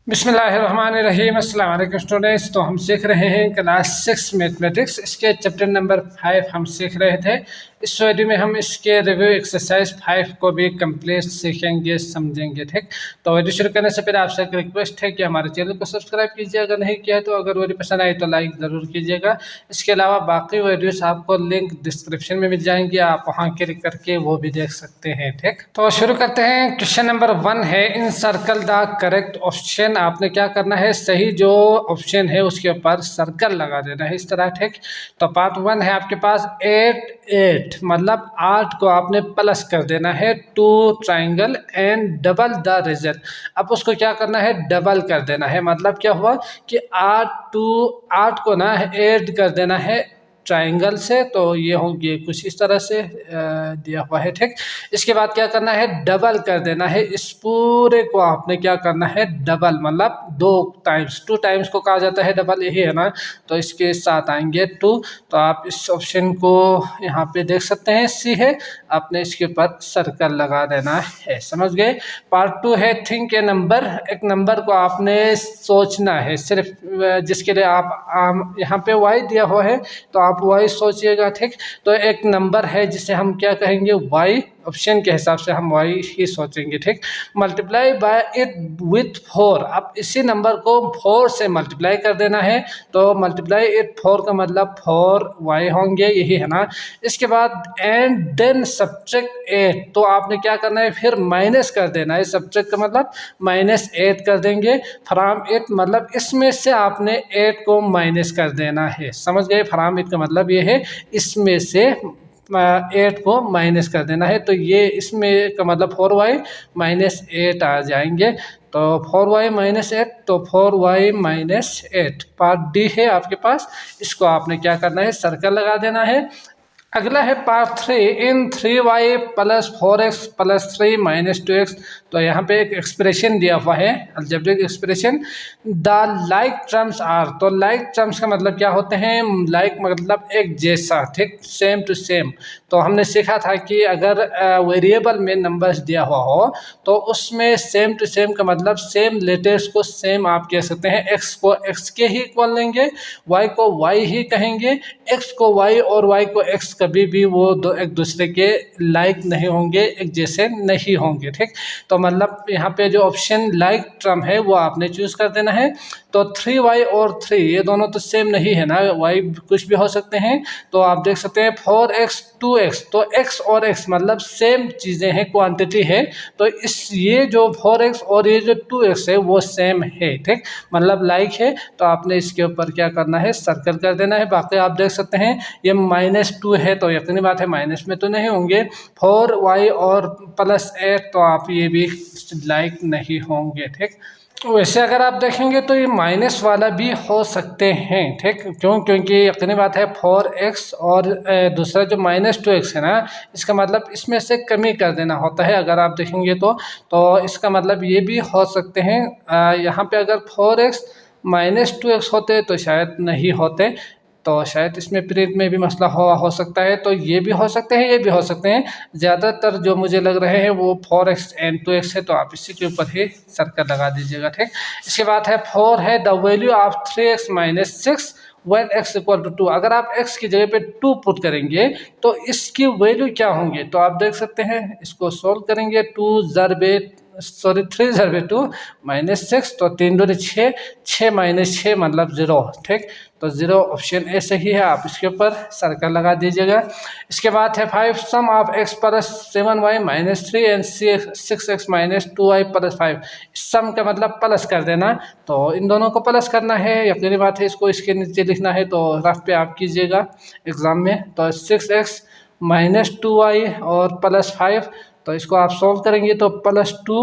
बिस्मिल्लाहिर्रहमानिर्रहीम। अस्सलाम वालेकुम स्टूडेंट्स। तो हम सीख रहे हैं क्लास 6 मैथमेटिक्स, इसके चैप्टर नंबर 5 हम सीख रहे थे। इस वीडियो में हम इसके रिव्यू एक्सरसाइज 5 को भी कंप्लीट सीखेंगे, समझेंगे। ठीक, तो वीडियो शुरू करने से पहले आपसे एक रिक्वेस्ट है कि हमारे चैनल को सब्सक्राइब कीजिए अगर नहीं किया है तो। अगर वीडियो पसंद आए तो लाइक ज़रूर कीजिएगा। इसके अलावा बाकी वीडियोस आपको लिंक डिस्क्रिप्शन में मिल जाएंगे, आप वहाँ क्लिक करके वो भी देख सकते हैं। ठीक, तो शुरू करते हैं। क्वेश्चन नंबर 1 है, इन सर्कल द करेक्ट ऑप्शन। आपने क्या करना है, सही जो ऑप्शन है उसके ऊपर सर्कल लगा देना है इस तरह। ठीक, तो पार्ट 1 है आपके पास 8 मतलब 8 को आपने प्लस कर देना है 2 triangle and double the result. अब उसको क्या करना है, डबल कर देना है। मतलब क्या हुआ कि 8 को ना ऐड कर देना है ट्राइंगल से, तो ये होंगे कुछ इस तरह से दिया हुआ है। ठीक, इसके बाद क्या करना है, डबल कर देना है। इस पूरे को आपने क्या करना है, डबल मतलब 2 टाइम्स को कहा जाता है डबल, यही है ना। तो इसके साथ आएंगे 2। तो आप इस ऑप्शन को यहाँ पे देख सकते हैं, सी है, आपने इसके ऊपर सर्कल लगा देना है। समझ गए। पार्ट 2 है, थिंक ए नंबर। एक नंबर को आपने सोचना है सिर्फ, जिसके लिए आप यहाँ पे वाई दिया हुआ है तो आप वाई सोचिएगा। ठीक, तो एक नंबर है जिसे हम क्या कहेंगे, वाई। ऑप्शन के हिसाब से हम वाई ही सोचेंगे। ठीक, मल्टीप्लाई बाय इट विथ 4। अब इसी नंबर को 4 से मल्टीप्लाई कर देना है। तो मल्टीप्लाई इट 4 का मतलब 4 वाई होंगे, यही है ना। इसके बाद एंड देन सब्ट्रैक्ट 8। तो आपने क्या करना है, फिर माइनस कर देना है। सब्ट्रैक्ट का मतलब -8 कर देंगे। फ्रॉम 8 मतलब इसमें से आपने 8 को माइनस कर देना है। समझ गए। फ्रॉम 8 का मतलब ये है इसमें से 8 को माइनस कर देना है। तो ये इसमें का मतलब 4y -8 आ जाएंगे। तो 4y -8, तो 4y -8 पार्ट डी है आपके पास। इसको आपने क्या करना है, सर्कल लगा देना है। अगला है पार्ट 3, इन 3y + 4x + 3 - 2x। तो यहाँ पे एक एक्सप्रेशन दिया हुआ है, algebraic expression. The like terms are. तो लाइक टर्म्स का मतलब क्या होते हैं, लाइक मतलब एक जैसा। ठीक, सेम टू सेम। तो हमने सीखा था कि अगर वेरिएबल में नंबर्स दिया हुआ हो तो उसमें सेम टू सेम का मतलब सेम लेटर्स को सेम आप कह सकते हैं। एक्स को एक्स के ही इक्वल लेंगे, वाई को वाई ही कहेंगे। एक्स को वाई और वाई को एक्स कभी भी वो एक दूसरे के लाइक नहीं होंगे, एक जैसे नहीं होंगे। ठीक, तो मतलब यहाँ पे जो ऑप्शन लाइक टर्म है वो आपने चूज कर देना है। तो 3y और 3 ये दोनों तो सेम नहीं है ना, y कुछ भी हो सकते हैं। तो आप देख सकते हैं 4x 2x, तो x और x मतलब सेम चीज़ें हैं, क्वांटिटी है। तो इस ये जो 4x और ये जो 2x है वो सेम है। ठीक, मतलब लाइक है। तो आपने इसके ऊपर क्या करना है, सर्कल कर देना है। बाकी आप देख सकते हैं ये -2 है तो यकीनी बात है माइनस में तो नहीं होंगे। 4y और +8 तो आप ये भी लाइक नहीं होंगे। ठीक, वैसे अगर आप देखेंगे तो ये माइनस वाला भी हो सकते हैं। ठीक, क्योंकि यकीनी बात है 4x और दूसरा जो -2x है ना, इसका मतलब इसमें से कमी कर देना होता है। अगर आप देखेंगे तो इसका मतलब ये भी हो सकते हैं। यहाँ पे अगर 4x -2x होते तो शायद नहीं होते, तो शायद इसमें प्रिंट में भी मसला हो सकता है। तो ये भी हो सकते हैं, ये भी हो सकते हैं। ज़्यादातर जो मुझे लग रहे हैं वो 4x एंड 2x है, तो आप इसी के ऊपर ही सर्कल लगा दीजिएगा। ठीक, इसके बाद है 4 है, the value of 3x - 6 when x = 2। अगर आप x की जगह पे 2 पुट करेंगे तो इसकी वैल्यू क्या होंगे, तो आप देख सकते हैं। इसको सोल्व करेंगे, 3 ज़रबे 2 -6, तो 3 दूनी 6, 6 - 6 मतलब 0। ठीक, तो 0 ऑप्शन ए सही है, आप इसके ऊपर सर्कल लगा दीजिएगा। इसके बाद है 5, sum of x + 7y - 3 and 6x - 2y + 5। Sum का मतलब प्लस कर देना, तो इन दोनों को प्लस करना है। यकीनी बात है इसको इसके नीचे लिखना है, तो रफ पे आप कीजिएगा एग्ज़ाम में। तो 6x - 2y और +5, तो इसको आप सॉल्व करेंगे तो +2।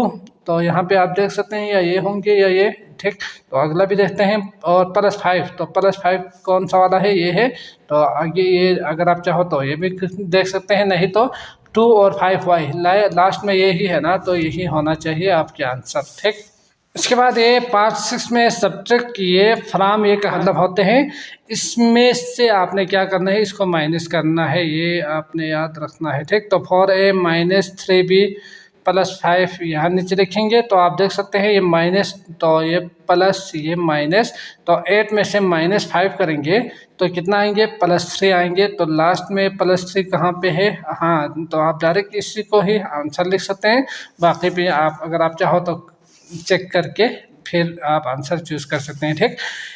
तो यहाँ पे आप देख सकते हैं या ये होंगे या ये। ठीक, तो अगला भी देखते हैं। और +5, तो +5 कौन सा वाला है, ये है। तो आगे ये अगर आप चाहो तो ये भी देख सकते हैं, नहीं तो 2 और 5y लास्ट में यही है ना, तो यही होना चाहिए आपके आंसर। ठीक, इसके बाद ये पार्ट 6 में सब्ट्रैक्ट किए फ्रॉम ये का मतलब होते हैं। इसमें से आपने क्या करना है, इसको माइनस करना है, ये आपने याद रखना है। ठीक, तो 4a - 3b +5 यहाँ नीचे लिखेंगे तो आप देख सकते हैं ये माइनस, तो ये प्लस, ये माइनस, तो 8 में से -5 करेंगे तो कितना आएंगे, +3 आएंगे। तो लास्ट में +3 कहाँ पे है, हाँ, तो आप डायरेक्ट इसी को ही आंसर लिख सकते हैं। बाकी भी आप अगर आप चाहो तो चेक करके फिर आप आंसर चूज कर सकते हैं, ठीक।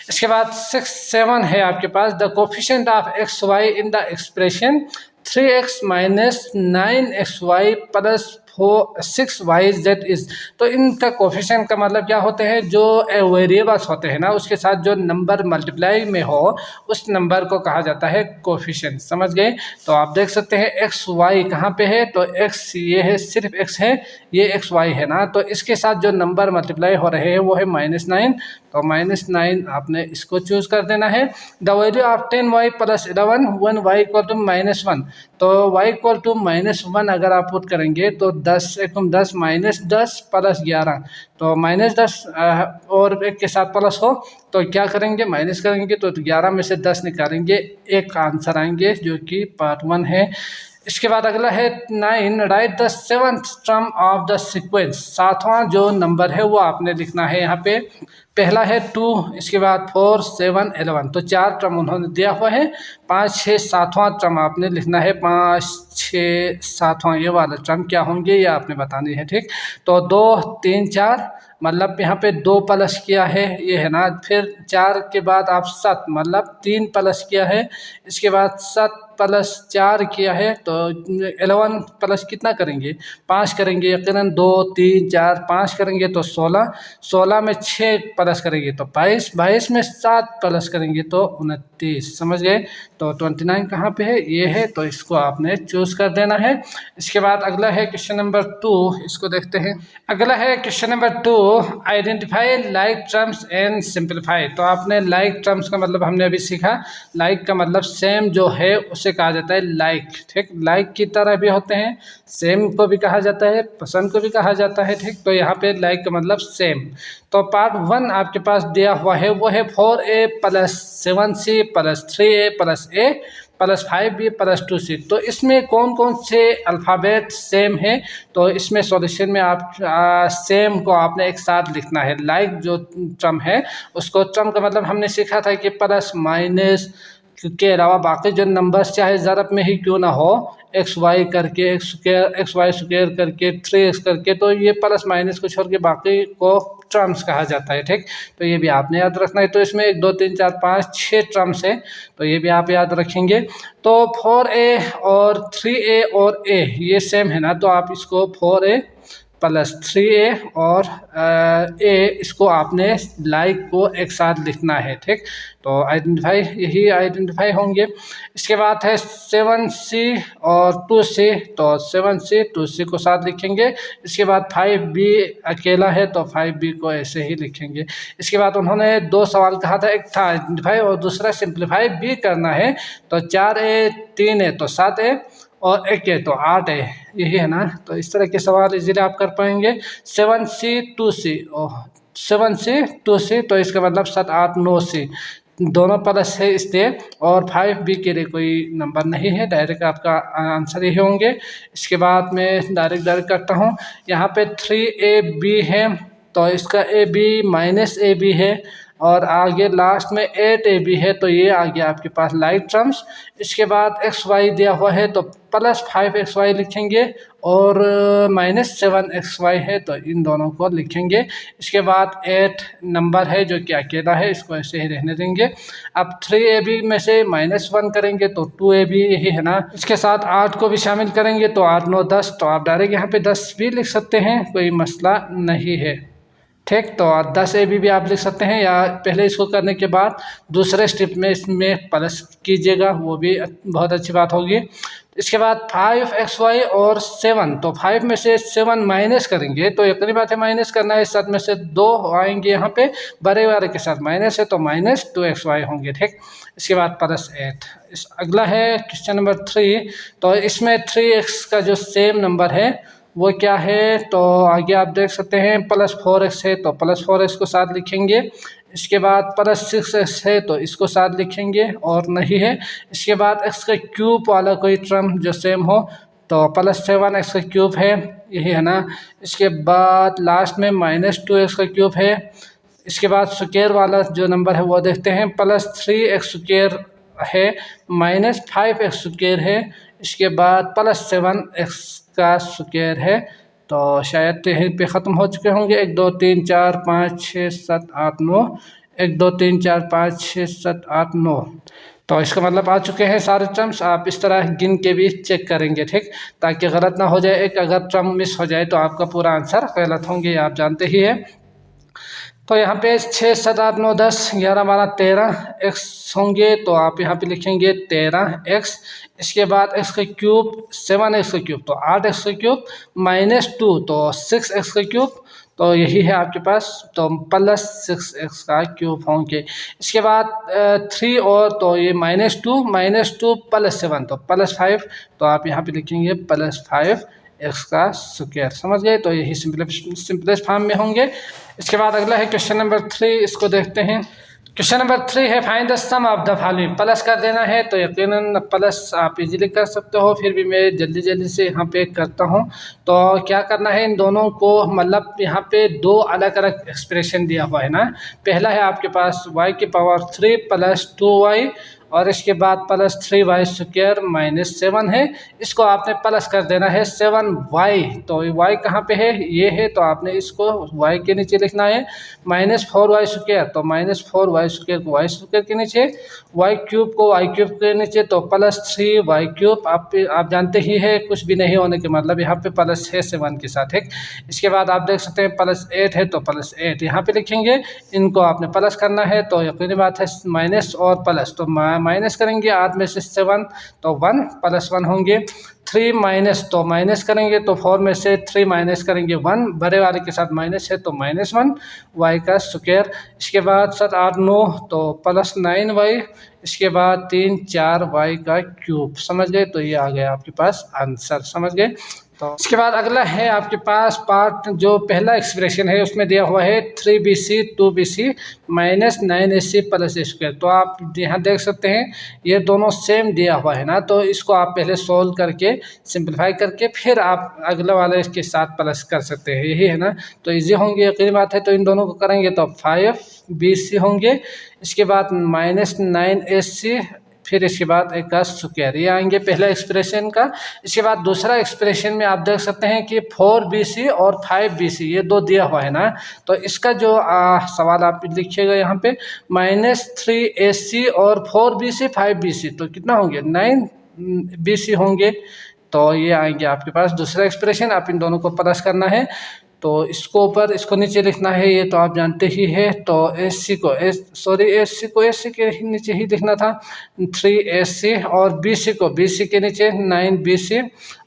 इसके बाद 6, 7 है आपके पास, the coefficient of X Y in the expression 3x - 9xy + 6yz is. तो इनका कोफिशिएंट का मतलब क्या होते हैं, जो वेरिएबल्स होते हैं ना उसके साथ जो नंबर मल्टीप्लाई में हो उस नंबर को कहा जाता है कोफिशिएंट, समझ गए। तो आप देख सकते हैं एक्स वाई कहाँ पे है, तो x ये है, सिर्फ x है, ये एक्स वाई है ना, तो इसके साथ जो नंबर मल्टीप्लाई हो रहे हैं वो है -9, तो -9 आपने इसको चूज कर देना है। The value of 10y + 11 when y = -1, तो y = -1 अगर आप पुट करेंगे तो 10 एकम 10 -10 + 11, तो -10 और एक के साथ प्लस हो तो क्या करेंगे, माइनस करेंगे, तो 11 में से 10 निकालेंगे, एक आंसर आएंगे जो कि पार्ट 1 है। इसके बाद अगला है 9, right the 7th term of the sequence, 7वां जो नंबर है वो आपने लिखना है। यहाँ पे पहला है 2, इसके बाद 4, 7, 11, तो 4 टर्म उन्होंने दिया हुआ है। 5, 6, 7वां टर्म आपने लिखना है, 5, 6, 7वां ये वाला टर्म क्या होंगे ये आपने बतानी है, ठीक। तो 2, 3, 4 मतलब यहाँ पे 2 प्लस किया है, ये है ना, फिर 4 के बाद आप 7 मतलब 3 प्लस किया है, इसके बाद 7 + 4 किया है, तो 11 प्लस कितना करेंगे, 5 करेंगे, यकीनन 2, 3, 4, 5 करेंगे तो 16, 16 में 6 प्लस करेंगे तो 22, 22 में 7 प्लस करेंगे तो 29, समझ गए। तो 29 कहाँ पे है, ये है, तो इसको आपने चूज कर देना है। इसके बाद अगला है क्वेश्चन नंबर 2, इसको देखते हैं। अगला है question number 2, identify like terms and simplify. तो आपने लाइक टर्म्स का मतलब हमने अभी सीखा, लाइक का मतलब सेम जो है उसे कहा जाता है लाइक, ठीक। लाइक की तरह भी होते हैं, सेम को भी कहा जाता है, पसंद को भी कहा जाता है, ठीक। तो यहाँ पे लाइक का मतलब सेम। तो पार्ट 1 आपके पास दिया हुआ है वो है 4a + 7c + 3a + a + 5b + 2c। तो इसमें कौन कौन से अल्फ़ाबेट सेम है, तो इसमें सॉल्यूशन में आप सेम को आपने एक साथ लिखना है। लाइक जो टर्म है उसको, टर्म का मतलब हमने सीखा था कि प्लस माइनस के अलावा बाकी जो नंबर्स चाहे ज़रब में ही क्यों ना हो, एक्स वाई करके, एक्स वाई स्क्वायर करके, 3x करके, तो ये प्लस माइनस को छोड़ के बाकी को टर्म्स कहा जाता है, ठीक। तो ये भी आपने याद रखना है। तो इसमें 1, 2, 3, 4, 5, 6 टर्म्स है, तो ये भी आप याद रखेंगे। तो 4a और 3a और a ये सेम है ना, तो आप इसको 4a + 3a और a इसको आपने लाइक को एक साथ लिखना है, ठीक। तो आइडेंटिफाई, यही आइडेंटिफाई होंगे। इसके बाद है 7c और 2c, तो 7c 2c को साथ लिखेंगे। इसके बाद 5b अकेला है तो 5b को ऐसे ही लिखेंगे। इसके बाद उन्होंने 2 सवाल कहा था, एक था आइडेंटिफाई और दूसरा सिंप्लीफाई भी करना है। तो 4a 3a तो 7a और 1a तो 8a, यही है ना। तो इस तरह के सवाल इजीली आप कर पाएंगे। 7c 2c, 7c 2c, तो इसका मतलब 7, 8, 9c दोनों प्लस है इसलिए, और 5b के लिए कोई नंबर नहीं है, डायरेक्ट आपका आंसर यही होंगे। इसके बाद मैं डायरेक्ट करता हूँ। यहाँ पे 3ab है तो इसका ab -ab है, और आगे लास्ट में 8ab है, तो ये आ गया आपके पास लाइक टर्म्स। इसके बाद xy दिया हुआ है तो +5xy लिखेंगे, और -7xy है तो इन दोनों को लिखेंगे। इसके बाद 8 नंबर है जो कि अकेला है, इसको ऐसे ही रहने देंगे। अब 3ab में से -1 करेंगे तो 2ab, यही है ना। इसके साथ 8 को भी शामिल करेंगे तो 8, 9, 10, तो आप डायरेक्ट यहाँ पे 10 भी लिख सकते हैं, कोई मसला नहीं है, ठीक। तो 10ab भी आप लिख सकते हैं, या पहले इसको करने के बाद दूसरे स्टेप में इसमें प्लस कीजिएगा, वो भी बहुत अच्छी बात होगी। इसके बाद 5xy और 7, तो 5 में से 7 माइनस करेंगे, तो यकीनी बात है माइनस करना है। 7 में से 2 आएंगे, यहाँ पे बड़े वाले के साथ माइनस है तो -2xy होंगे, ठीक। इसके बाद +8। अगला है क्वेश्चन नंबर 3, तो इसमें 3x का जो सेम नंबर है वो क्या है, तो आगे आप देख सकते हैं +4x है तो +4x को साथ लिखेंगे। इसके बाद +6x है तो इसको साथ लिखेंगे, और नहीं है। इसके बाद x का क्यूब वाला कोई टर्म जो सेम हो तो +7x का क्यूब है, यही है ना। इसके बाद लास्ट में -2x का क्यूब है। इसके बाद स्क्वायर वाला जो नंबर है वो देखते हैं, +3x स्क्वायर है, -5x स्क्वायर है, इसके बाद +7x का स्क्वायर है। तो शायद यहीं पे ख़त्म हो चुके होंगे। 1 2 3 4 5 6 7 8 9, 1 2 3 4 5 6 7 8 9। तो इसका मतलब आ चुके हैं सारे टर्म्स। आप इस तरह गिन के भी चेक करेंगे, ठीक, ताकि गलत ना हो जाए। एक अगर टर्म मिस हो जाए तो आपका पूरा आंसर गलत होंगे, आप जानते ही है। तो यहाँ पे 6 7 8 9 10 11 12 13 x होंगे, तो आप यहाँ पे लिखेंगे 13x। इसके बाद x का क्यूब 7x का क्यूब, तो 8x का क्यूब, -2 तो 6x का क्यूब, तो यही है आपके पास। तो +6x का क्यूब होंगे। इसके बाद 3 और, तो ये -2 +7 तो +5, तो आप यहाँ पे लिखेंगे +5x का स्क्वायर। समझ गए? तो यही सिंपलेस्ट फॉर्म में होंगे। इसके बाद अगला है क्वेश्चन नंबर 3, इसको देखते हैं। क्वेश्चन नंबर 3 है find the sum of the following. Plus कर देना है, तो यकीनन प्लस आप इजीली कर सकते हो, फिर भी मैं जल्दी से यहाँ पे करता हूँ। तो क्या करना है, इन दोनों को, मतलब यहाँ पे 2 अलग अलग एक्सप्रेशन दिया हुआ है ना। पहला है आपके पास y³ + 2y, और इसके बाद +3y² -7 है। इसको आपने प्लस कर देना है 7y, तो y कहाँ पे है, ये है, तो आपने इसको y के नीचे लिखना है। -4y², तो -4y² को y² के नीचे, y³ को y³ के नीचे, तो +3y³। आप जानते ही है, कुछ भी नहीं होने के मतलब यहाँ पे प्लस है 7 के साथ, ठीक। इसके बाद आप देख सकते हैं +8 है, तो +8 यहाँ पे लिखेंगे। इनको आपने प्लस करना है, तो यकीनी बात है माइनस और प्लस, तो माइनस करेंगे 8 में से 7, तो 1 +1 होंगे। 3 माइनस, तो माइनस करेंगे तो 4 में से 3 माइनस करेंगे 1, बड़े वाले के साथ माइनस है, तो -1 y का स्क्वायर। इसके बाद 7 8 9, तो +9y। इसके बाद 3 4 y का क्यूब। समझ गए? तो ये आ गया आपके पास आंसर। समझ गए? तो इसके बाद अगला है आपके पास पार्ट, जो पहला एक्सप्रेशन है उसमें दिया हुआ है 3bc 2bc -9ac + a²। तो आप यहाँ देख सकते हैं ये दोनों सेम दिया हुआ है ना, तो इसको आप पहले सोल्व करके सिंपलीफाई करके फिर आप अगला वाला इसके साथ प्लस कर सकते हैं, यही है ना। तो इजी होंगे, यकीनी बात है। तो इन दोनों को करेंगे तो 5bc होंगे। इसके बाद -9ac, फिर इसके बाद एक का स्क्वायर, ये आएंगे पहला एक्सप्रेशन का। इसके बाद दूसरा एक्सप्रेशन में आप देख सकते हैं कि 4bc और 5bc ये 2 दिया हुआ है ना। तो इसका जो सवाल आप लिखिएगा यहाँ पे, -3ac और 4bc 5bc, तो कितना होंगे 9bc होंगे। तो ये आएंगे आपके पास दूसरा एक्सप्रेशन। आप इन दोनों को प्लस करना है, तो इसको ऊपर इसको नीचे लिखना है, ये तो आप जानते ही है। तो AC को AC के नीचे ही लिखना था 3AC, और BC को BC के नीचे 9BC,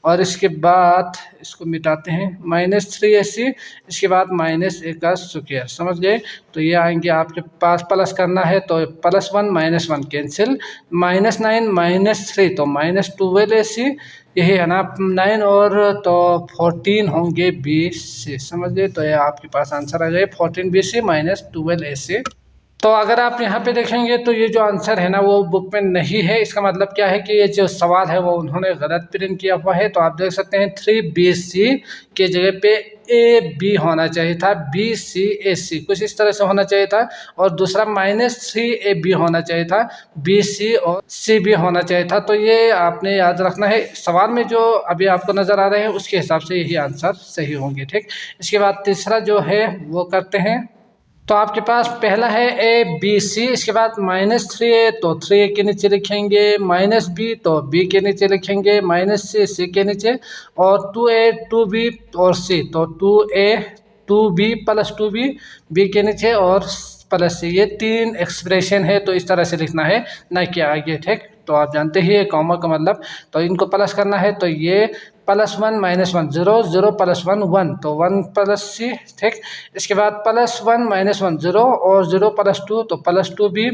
और इसके बाद इसको मिटाते हैं -3AC, इसके बाद -a का स्क्वायर। समझ गए? तो ये आएंगे आपके पास, प्लस करना है तो +1 -1 कैंसिल, -9 -3 तो -12AC, यही है ना। 9 और तो 14 होंगे BC। समझ गए? तो ये आपके पास आंसर आ जाए 14BC -12AC। तो अगर आप यहाँ पे देखेंगे तो ये जो आंसर है ना वो बुक में नहीं है। इसका मतलब क्या है कि ये जो सवाल है वो उन्होंने गलत प्रिंट किया हुआ है। तो आप देख सकते हैं 3BC के जगह पे AB होना चाहिए था, BCAC कुछ इस तरह से होना चाहिए था, और दूसरा -3AB होना चाहिए था, BC और CB होना चाहिए था। तो ये आपने याद रखना है। सवाल में जो अभी आपको नज़र आ रहे हैं उसके हिसाब से यही आंसर सही होंगे, ठीक। इसके बाद तीसरा जो है वो करते हैं। तो आपके पास पहला है ABC, इसके बाद -3A, तो 3A के नीचे लिखेंगे, -B तो B के नीचे लिखेंगे, -C के नीचे, और 2A 2B और C, तो 2A 2B + 2B B के नीचे और +C। ये 3 एक्सप्रेशन है, तो इस तरह से लिखना है, ना कि आगे, ठीक। तो आप जानते ही है कॉमा का मतलब। तो इनको प्लस करना है, तो ये +1 -1 0 0 +1 1, तो 1 + C, ठीक। इसके बाद +1 -1 0 और 0 + 2, तो +2B,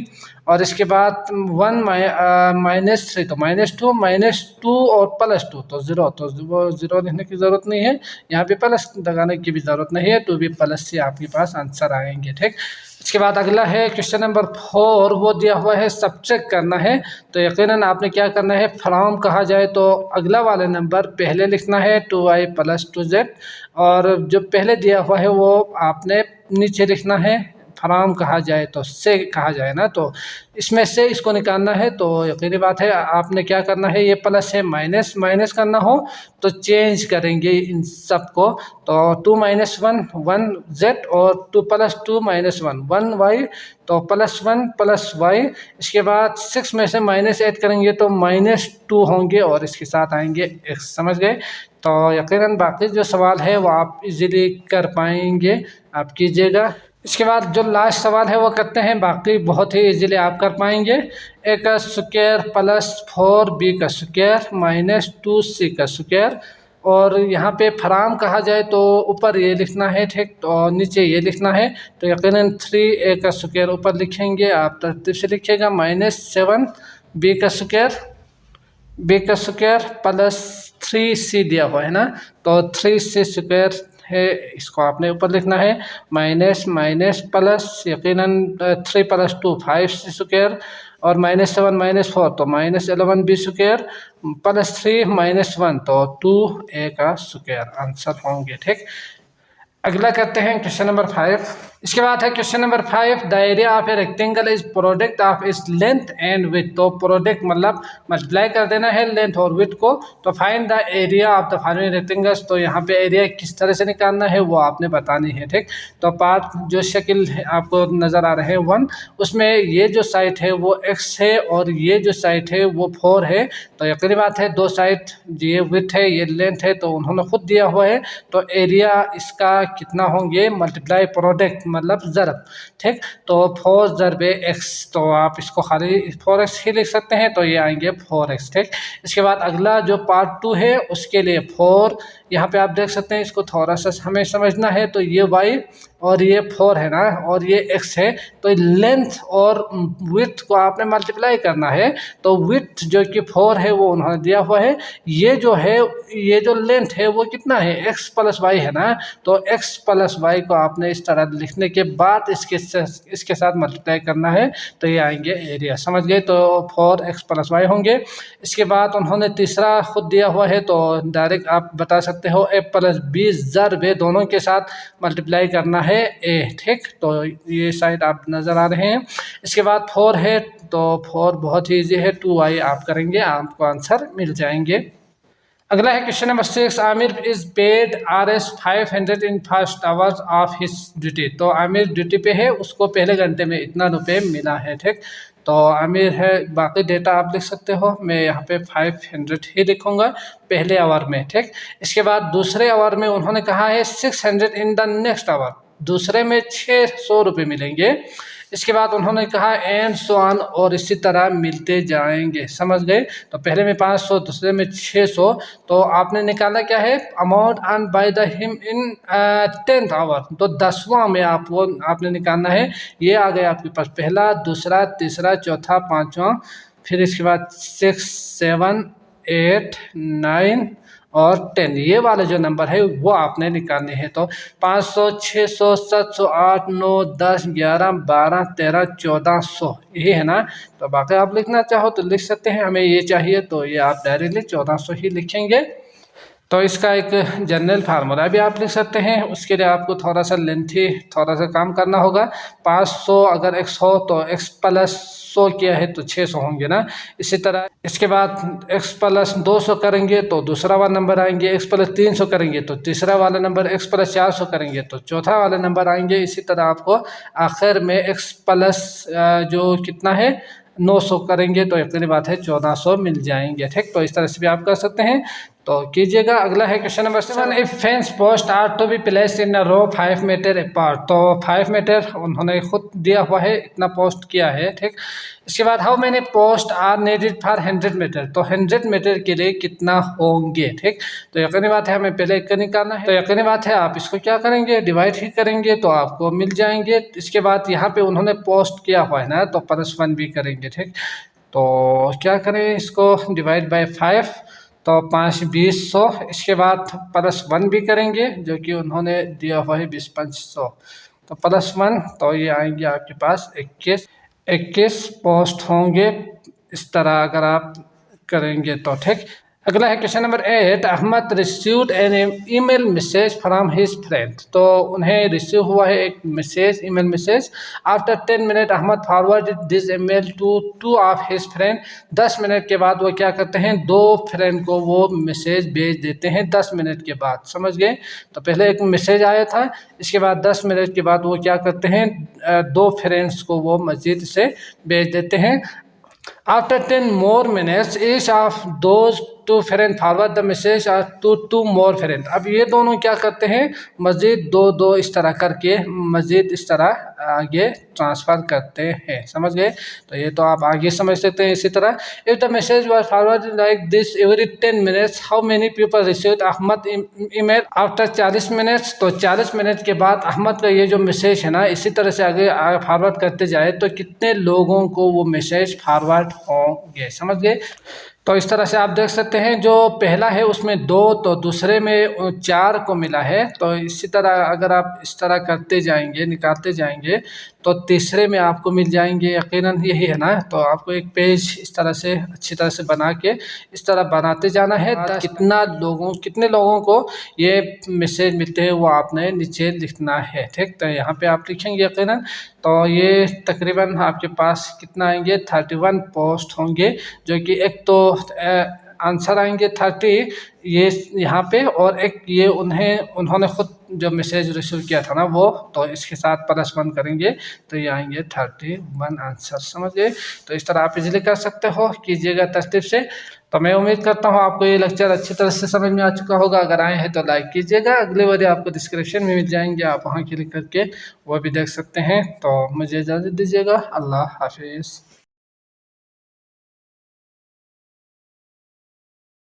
और इसके बाद 1 -3 तो -2 और +2 तो 0, तो वो 0 लिखने की ज़रूरत नहीं है, यहाँ पे प्लस लगाने की भी ज़रूरत नहीं है। 2B + C आपके पास आंसर आएंगे, ठीक। इसके बाद अगला है क्वेश्चन नंबर 4, वो दिया हुआ है सब्ट्रैक्ट करना है। तो यकीनन आपने क्या करना है, फ्रॉम कहा जाए तो अगला वाला नंबर पहले लिखना है 2y + 2z, और जो पहले दिया हुआ है वो आपने नीचे लिखना है। फ्रॉम कहा जाए तो से कहा जाए ना, तो इसमें से इसको निकालना है। तो यकीनी बात है आपने क्या करना है, ये प्लस है माइनस माइनस करना हो तो चेंज करेंगे इन सब को। तो 2 - 1 1z और 2 + 2 - 1 1y, तो +1 + y। इसके बाद 6 में से माइनस ऐड करेंगे तो -2 होंगे और इसके साथ आएंगे x। समझ गए? तो यकीनन बाकी जो सवाल है वो आप इजीली कर पाएंगे, आप कीजिएगा। इसके बाद जो लास्ट सवाल है वो करते हैं, बाकी बहुत ही इजीली आप कर पाएंगे। a का स्क्वायर + 4b² - 2c²। और यहाँ पे फ्राम कहा जाए तो ऊपर ये लिखना है, ठीक, तो नीचे ये लिखना है। तो यकीनन 3a का स्क्वायर ऊपर लिखेंगे, आप तरतीब से लिखिएगा, -7b² + 3c दिया हुआ है ना, तो 3c² है, इसको आपने ऊपर लिखना है। माइनस माइनस प्लस, यकीनन 3 + 2 5c² और -7 - 4 तो -11b² +3 - 1 तो 2a²। आंसर होंगे, ठीक। अगला करते हैं क्वेश्चन नंबर 5। इसके बाद है question number 5, the area of a rectangle is product of इस लेंथ एंड विड्थ। तो प्रोडक्ट मतलब मल्टीप्लाई कर देना है लेंथ और विड्थ को। तो find the area of the following rectangles. तो यहाँ पे एरिया किस तरह से निकालना है वो आपने बतानी है, ठीक। तो पार्ट जो शक्ल आपको नज़र आ रहे हैं 1, उसमें ये जो साइड है वो x है और ये जो साइड है वो 4 है। तो यकीनी बात है दो साइड, ये विड्थ है ये लेंथ है, तो उन्होंने खुद दिया हुआ है। तो एरिया इसका कितना होंगे, मल्टीप्लाई प्रोडक्ट मतलब ज़रब, ठीक। तो 4 × x, तो आप इसको खाली 4x ही लिख सकते हैं, तो ये आएंगे 4x, ठीक। इसके बाद अगला जो पार्ट 2 है उसके लिए 4, यहाँ पे आप देख सकते हैं, इसको थोड़ा सा हमें समझना है। तो ये y और ये 4 है ना, और ये x है, तो लेंथ और विड्थ को आपने मल्टीप्लाई करना है। तो विड्थ जो कि 4 है वो उन्होंने दिया हुआ है, ये जो है ये जो लेंथ है वो कितना है, x + y है ना। तो x + y को आपने इस तरह लिखने के बाद इसके साथ मल्टीप्लाई करना है, तो ये आएंगे एरिया। समझ गए? तो 4x + y होंगे। इसके बाद उन्होंने तीसरा खुद दिया हुआ है, तो डायरेक्ट आप बता सकते हो a + b ज़रब दोनों के साथ मल्टीप्लाई करना है a, ठीक। तो ये साइड आप नज़र आ रहे हैं। इसके बाद 4 है, तो 4 बहुत ही ईजी है, 2y आप करेंगे, आपको आंसर मिल जाएंगे। अगला है question number 6, Aamir is paid Rs 500 in first hours of his duty. तो आमिर ड्यूटी पे है, उसको पहले घंटे में इतना रुपये मिला है, ठीक। तो आमिर है, बाकी डेटा आप लिख सकते हो, मैं यहाँ पे 500 ही लिखूँगा पहले आवर में, ठीक। इसके बाद दूसरे आवर में उन्होंने कहा है 600 इन द नेक्स्ट आवर, दूसरे में 600 रुपये मिलेंगे। इसके बाद उन्होंने कहा एंड सो ऑन, और इसी तरह मिलते जाएंगे। समझ गए? तो पहले में 500, दूसरे में 600, तो आपने निकाला क्या है, amount earn by the him in 10th hour. तो 10वां में आपने निकालना है। ये आ गया आपके पास पहला, दूसरा, तीसरा, चौथा, पांचवा, फिर इसके बाद 6 7 8 9 और 10, ये वाला जो नंबर है वो आपने निकालने हैं। तो 500, 600, 700, 8, 9, 10, 11, 12, 13, 1400, यही है ना। तो बाकी आप लिखना चाहो तो लिख सकते हैं, हमें ये चाहिए तो ये आप डायरेक्टली 1400 ही लिखेंगे। तो इसका एक जनरल फार्मूला भी आप लिख सकते हैं, उसके लिए आपको थोड़ा सा लेंथी थोड़ा सा काम करना होगा। 500 अगर x हो तो x + 100 किया है तो 600 होंगे ना। इसी तरह इसके बाद x + 200 करेंगे तो दूसरा वाला नंबर आएंगे, x + 300 करेंगे तो तीसरा वाला नंबर, x + 400 करेंगे तो चौथा वाला नंबर आएंगे। इसी तरह आपको आखिर में x + जो कितना है 900 करेंगे तो यकीनी बात है 1400 मिल जाएंगे, ठीक। तो इस तरह से भी आप कर सकते हैं, तो कीजिएगा। अगला है question number 7, if fence post are to be placed in a row 5 metre apart. तो 5 मीटर उन्होंने खुद दिया हुआ है, इतना पोस्ट किया है, ठीक। इसके बाद how many post are needed for 100 metre. तो 100 मीटर के लिए कितना होंगे, ठीक। तो यकीनी बात है हमें पहले इसका निकालना है। तो यकीनी बात है आप इसको क्या करेंगे, डिवाइड ही करेंगे तो आपको मिल जाएंगे। इसके बाद यहाँ पे उन्होंने पोस्ट किया हुआ है ना, तो +1 भी करेंगे, ठीक। तो क्या करें, इसको डिवाइड बाय 5, तो 5 20 100। इसके बाद +1 भी करेंगे जो कि उन्होंने दिया हुआ है 20 500। तो +1, तो ये आएंगे आपके पास 21 पोस्ट होंगे। इस तरह अगर आप करेंगे तो ठीक। अगला है question number 8, Ahmed received an email message from his friend. तो उन्हें रिसीव हुआ है एक message, email message. After 10 minute Ahmed forwarded this email to 2 of his friend. 10 minute के बाद वो क्या करते हैं, 2 फ्रेंड को वो मैसेज भेज देते हैं 10 मिनट के बाद। समझ गए? तो पहले एक मैसेज आया था, इसके बाद 10 मिनट के बाद वो क्या करते हैं, 2 फ्रेंड्स को वो मस्जिद से भेज देते हैं। After 10 more minutes, each of those 2 friends forward the message to 2 more friends। अब ये दोनों क्या करते हैं, मस्जिद 2-2 इस तरह करके मस्जिद इस तरह आगे ट्रांसफ़र करते हैं। समझ गए? तो ये तो आप आगे समझ सकते हैं। इसी तरह if the message was forward like this every 10 minutes, how many people received Ahmed email after 40 minutes. तो 40 मिनट के बाद अहमद का ये जो मैसेज है ना, इसी तरह से आगे फॉरवर्ड करते जाए तो कितने लोगों को वो मैसेज फॉरवर्ड होंगे। समझ गए? तो इस तरह से आप देख सकते हैं, जो पहला है उसमें 2, तो दूसरे में 4 को मिला है। तो इसी तरह अगर आप इस तरह करते जाएंगे, निकालते जाएंगे, तो तीसरे में आपको मिल जाएंगे। यकीनन यही है ना। तो आपको एक पेज इस तरह से अच्छी तरह से बना के इस तरह बनाते जाना है। कितने लोगों को ये मैसेज मिलते हैं वो आपने नीचे लिखना है। ठीक, तो यहाँ पे आप लिखेंगे यकीनन। तो ये तकरीबन आपके पास कितना आएंगे, 31 पोस्ट होंगे, जो कि एक तो आंसर आएंगे 30 ये यहाँ पे, और एक ये उन्होंने खुद जो मैसेज रिसीव किया था ना वो, तो इसके साथ +1 करेंगे तो ये आएंगे 31 आंसर। समझ गए? तो इस तरह आप इजीली कर सकते हो, कीजिएगा तरतीब से। तो मैं उम्मीद करता हूँ आपको ये लेक्चर अच्छी तरह से समझ में आ चुका होगा। अगर आए हैं तो लाइक कीजिएगा। अगले वीडियो आपको डिस्क्रिप्शन में मिल जाएंगे, आप वहाँ क्लिक करके वो भी देख सकते हैं। तो मुझे इजाज़त दीजिएगा। अल्लाह हाफिज़।